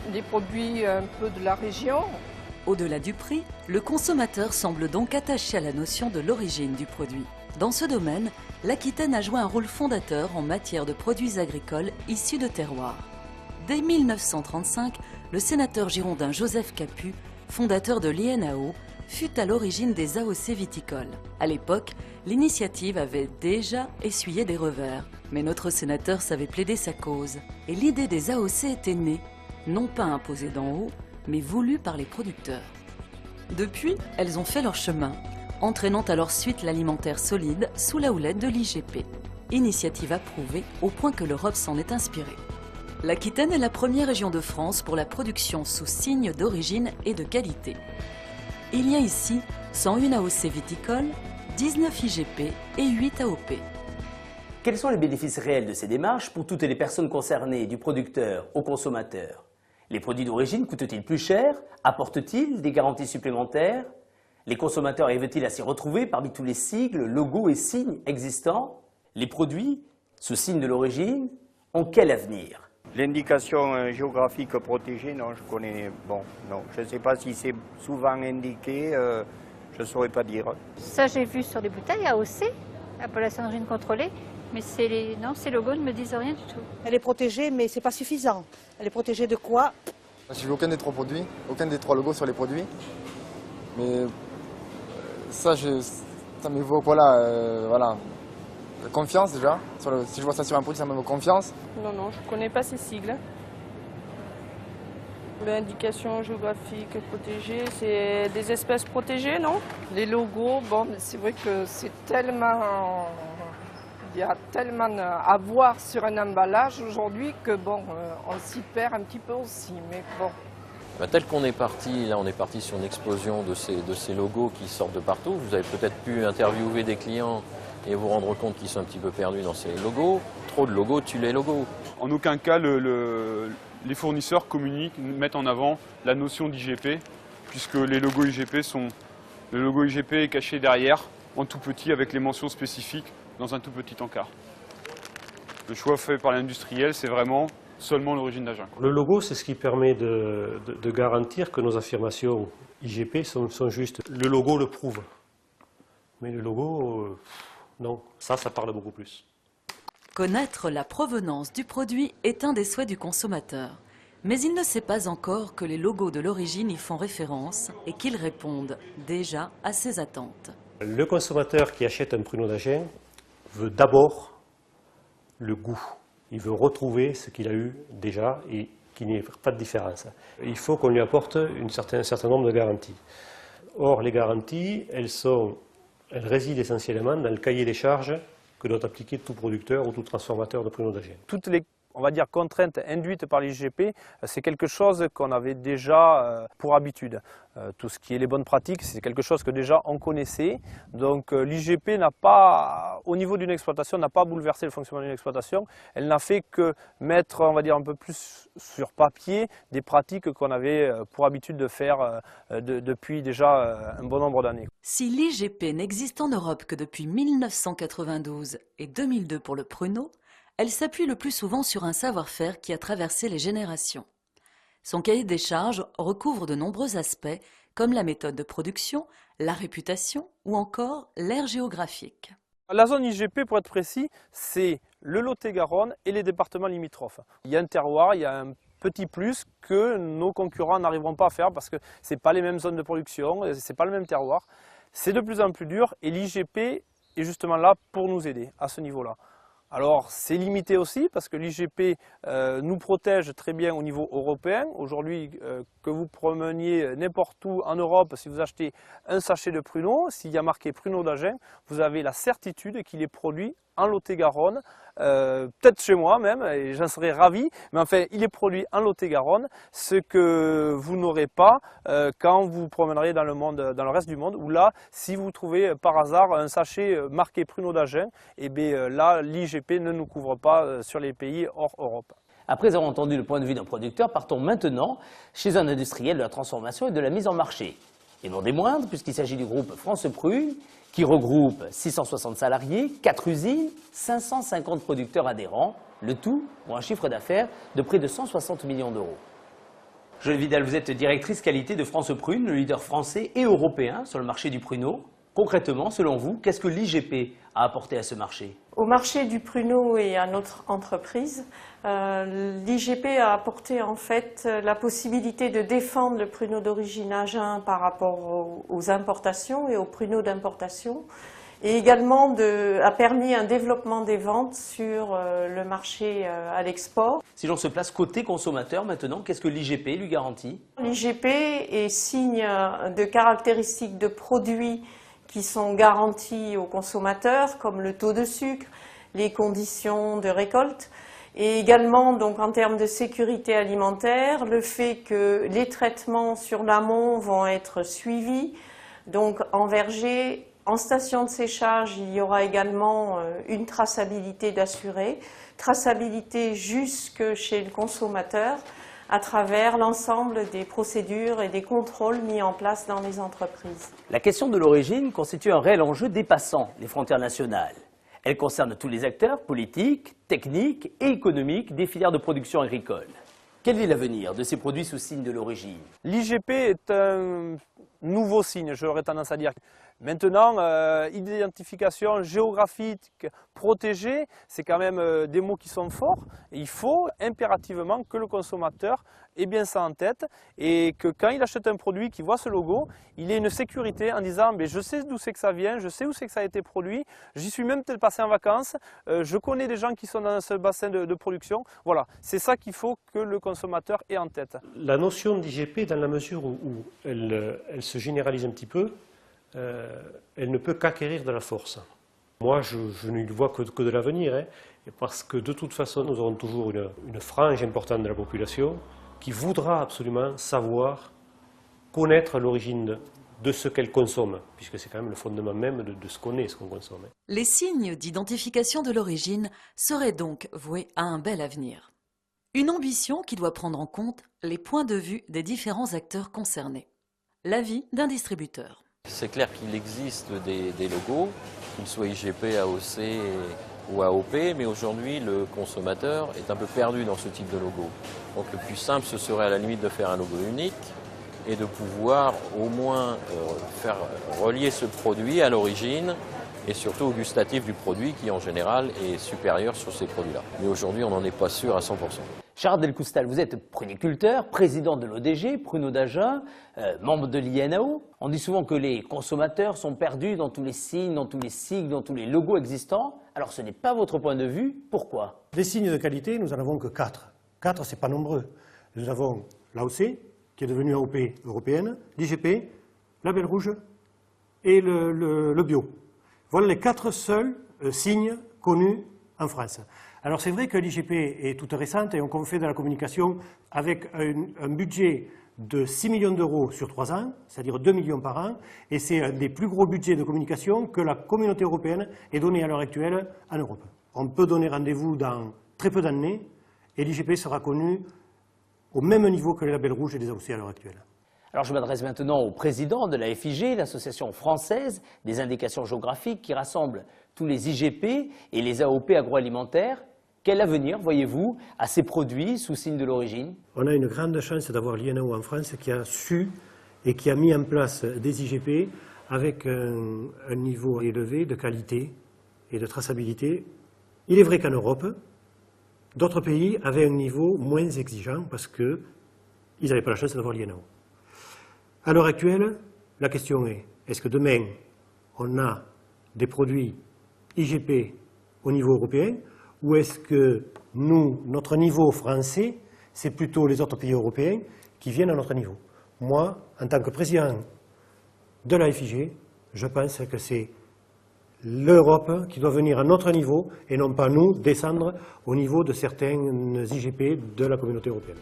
des produits un peu de la région. Au-delà du prix, le consommateur semble donc attaché à la notion de l'origine du produit. Dans ce domaine, l'Aquitaine a joué un rôle fondateur en matière de produits agricoles issus de terroirs. Dès 1935, le sénateur girondin Joseph Capu, fondateur de l'INAO, fut à l'origine des AOC viticoles. À l'époque, l'initiative avait déjà essuyé des revers. Mais notre sénateur savait plaider sa cause. Et l'idée des AOC était née, non pas imposée d'en haut, mais voulue par les producteurs. Depuis, elles ont fait leur chemin, entraînant à leur suite l'alimentaire solide sous la houlette de l'IGP. Initiative approuvée au point que l'Europe s'en est inspirée. L'Aquitaine est la première région de France pour la production sous signe d'origine et de qualité. Il y a ici 101 AOC viticoles, 19 IGP et 8 AOP. Quels sont les bénéfices réels de ces démarches pour toutes les personnes concernées, du producteur au consommateur? Les produits d'origine coûtent-ils plus cher? Apportent-ils des garanties supplémentaires? Les consommateurs arrivent-ils à s'y retrouver parmi tous les sigles, logos et signes existants? Les produits, sous signe de l'origine, ont quel avenir? L'indication géographique protégée, non, je connais, bon, non, je ne sais pas si c'est souvent indiqué, je ne saurais pas dire. Ça, j'ai vu sur les bouteilles AOC, appellation d'origine contrôlée, mais non, ces logos ne me disent rien du tout. Elle est protégée, mais ce n'est pas suffisant. Elle est protégée de quoi? Je n'ai vu aucun des trois produits, aucun des trois logos sur les produits. Mais ça m'évoque, voilà, confiance déjà. Si je vois ça sur un produit, ça m'évoque confiance. Non, je ne connais pas ces sigles. L'indication géographique protégée, c'est des espèces protégées, non? Les logos, bon, c'est vrai que c'est tellement... Il y a tellement à voir sur un emballage aujourd'hui que bon, on s'y perd un petit peu aussi, mais bon. Tel qu'on est parti, là on est parti sur une explosion de ces logos qui sortent de partout. Vous avez peut-être pu interviewer des clients et vous rendre compte qu'ils sont un petit peu perdus dans ces logos. Trop de logos tuent les logos. En aucun cas, les fournisseurs communiquent, mettent en avant la notion d'IGP, puisque le logo IGP est caché derrière, en tout petit, avec les mentions spécifiques, dans un tout petit encart. Le choix fait par l'industriel, c'est vraiment seulement l'origine d'Agen. Le logo, c'est ce qui permet de garantir que nos affirmations IGP sont justes. Le logo le prouve. Mais le logo, non. Ça parle beaucoup plus. Connaître la provenance du produit est un des souhaits du consommateur. Mais il ne sait pas encore que les logos de l'origine y font référence et qu'ils répondent déjà à ses attentes. Le consommateur qui achète un pruneau d'Agen veut d'abord le goût. Il veut retrouver ce qu'il a eu déjà et qu'il n'y ait pas de différence. Il faut qu'on lui apporte un certain nombre de garanties. Or, les garanties, elles résident essentiellement dans le cahier des charges que doit appliquer tout producteur ou tout transformateur de pruneaux d'Agen. Toutes les, on va dire, contraintes induites par l'IGP, c'est quelque chose qu'on avait déjà pour habitude. Tout ce qui est les bonnes pratiques, c'est quelque chose que déjà on connaissait. Donc l'IGP n'a pas, au niveau d'une exploitation, n'a pas bouleversé le fonctionnement d'une exploitation. Elle n'a fait que mettre, on va dire, un peu plus sur papier des pratiques qu'on avait pour habitude de faire depuis déjà un bon nombre d'années. Si l'IGP n'existe en Europe que depuis 1992 et 2002 pour le pruneau, elle s'appuie le plus souvent sur un savoir-faire qui a traversé les générations. Son cahier des charges recouvre de nombreux aspects, comme la méthode de production, la réputation ou encore l'ère géographique. La zone IGP, pour être précis, c'est le Lot-et-Garonne et les départements limitrophes. Il y a un terroir, il y a un petit plus que nos concurrents n'arriveront pas à faire parce que ce n'est pas les mêmes zones de production, ce n'est pas le même terroir. C'est de plus en plus dur et l'IGP est justement là pour nous aider à ce niveau-là. Alors c'est limité aussi parce que l'IGP nous protège très bien au niveau européen. Aujourd'hui, que vous promeniez n'importe où en Europe, si vous achetez un sachet de pruneaux, s'il y a marqué pruneaux d'Agen, vous avez la certitude qu'il est produit en Lot-et-Garonne, peut-être chez moi même, et j'en serais ravi, mais enfin il est produit en Lot-et-Garonne, ce que vous n'aurez pas quand vous promènerez dans le reste du monde, où là, si vous trouvez par hasard un sachet marqué pruneaux d'Agen, et bien là l'IGP ne nous couvre pas sur les pays hors Europe. Après avoir entendu le point de vue d'un producteur, partons maintenant chez un industriel de la transformation et de la mise en marché. Et non des moindres, puisqu'il s'agit du groupe France Prunes, qui regroupe 660 salariés, 4 usines, 550 producteurs adhérents, le tout pour un chiffre d'affaires de près de 160 millions d'euros. Joëlle Vidal, vous êtes directrice qualité de France Prune, le leader français et européen sur le marché du pruneau. Concrètement, selon vous, qu'est-ce que l'IGP a apporté à ce marché? Au marché du pruneau et à notre entreprise, l'IGP a apporté en fait la possibilité de défendre le pruneau d'origine Agen par rapport aux importations et aux pruneaux d'importation, et également a permis un développement des ventes sur le marché à l'export. Si l'on se place côté consommateur maintenant, qu'est-ce que l'IGP lui garantit? L'IGP est signe de caractéristiques de produits qui sont garanties aux consommateurs, comme le taux de sucre, les conditions de récolte, et également donc en termes de sécurité alimentaire, le fait que les traitements sur l'amont vont être suivis, donc en verger. En station de séchage, il y aura également une traçabilité d'assuré, traçabilité jusque chez le consommateur à travers l'ensemble des procédures et des contrôles mis en place dans les entreprises. La question de l'origine constitue un réel enjeu dépassant les frontières nationales. Elle concerne tous les acteurs politiques, techniques et économiques des filières de production agricole. Quel est l'avenir de ces produits sous signe de l'origine? L'IGP est un nouveau signe, j'aurais tendance à dire. Maintenant, identification géographique protégée, c'est quand même des mots qui sont forts. Et il faut impérativement que le consommateur ait bien ça en tête et que quand il achète un produit, qu'il voit ce logo, il ait une sécurité en disant je sais d'où c'est que ça vient, je sais où c'est que ça a été produit, j'y suis même peut-être passé en vacances, je connais des gens qui sont dans ce bassin de production. Voilà, c'est ça qu'il faut que le consommateur ait en tête. La notion d'IGP, dans la mesure où elle se généralise un petit peu, elle ne peut qu'acquérir de la force. Moi, je ne vois que de l'avenir, parce que de toute façon, nous aurons toujours une frange importante de la population qui voudra absolument savoir, connaître l'origine de ce qu'elle consomme, puisque c'est quand même le fondement même de ce qu'on est, ce qu'on consomme. Les signes d'identification de l'origine seraient donc voués à un bel avenir. Une ambition qui doit prendre en compte les points de vue des différents acteurs concernés. L'avis d'un distributeur. C'est clair qu'il existe des logos, qu'ils soient IGP, AOC ou AOP, mais aujourd'hui le consommateur est un peu perdu dans ce type de logo. Donc le plus simple, ce serait à la limite de faire un logo unique et de pouvoir au moins faire relier ce produit à l'origine et surtout au gustatif du produit qui en général est supérieur sur ces produits-là. Mais aujourd'hui on n'en est pas sûr à 100%. Gérard Delcoustal, vous êtes pruniculteur, président de l'ODG, Pruneaux d'Agen, membre de l'INAO. On dit souvent que les consommateurs sont perdus dans tous les signes, dans tous les sigles, dans tous les logos existants. Alors ce n'est pas votre point de vue, pourquoi? Des signes de qualité, nous n'en avons que 4. 4, ce n'est pas nombreux. Nous avons l'AOC, qui est devenue AOP européenne, l'IGP, Label Rouge et le bio. Voilà les 4 seuls signes connus en France. Alors c'est vrai que l'IGP est toute récente et on fait de la communication avec un budget de 6 millions d'euros sur 3 ans, c'est-à-dire 2 millions par an, et c'est un des plus gros budgets de communication que la communauté européenne ait donné à l'heure actuelle en Europe. On peut donner rendez-vous dans très peu d'années et l'IGP sera connu au même niveau que les labels rouges et les AOC à l'heure actuelle. Alors je m'adresse maintenant au président de la FIG, l'association française des indications géographiques qui rassemble tous les IGP et les AOP agroalimentaires. Quel avenir voyez-vous à ces produits sous signe de l'origine? On a une grande chance d'avoir l'INAO en France qui a su et qui a mis en place des IGP avec un niveau élevé de qualité et de traçabilité. Il est vrai qu'en Europe, d'autres pays avaient un niveau moins exigeant parce qu'ils n'avaient pas la chance d'avoir l'INAO. À l'heure actuelle, la question est, est-ce que demain, on a des produits IGP au niveau européen, ou est-ce que nous, notre niveau français, c'est plutôt les autres pays européens qui viennent à notre niveau? Moi, en tant que président de la FIG, je pense que c'est l'Europe qui doit venir à notre niveau et non pas nous descendre au niveau de certaines IGP de la communauté européenne.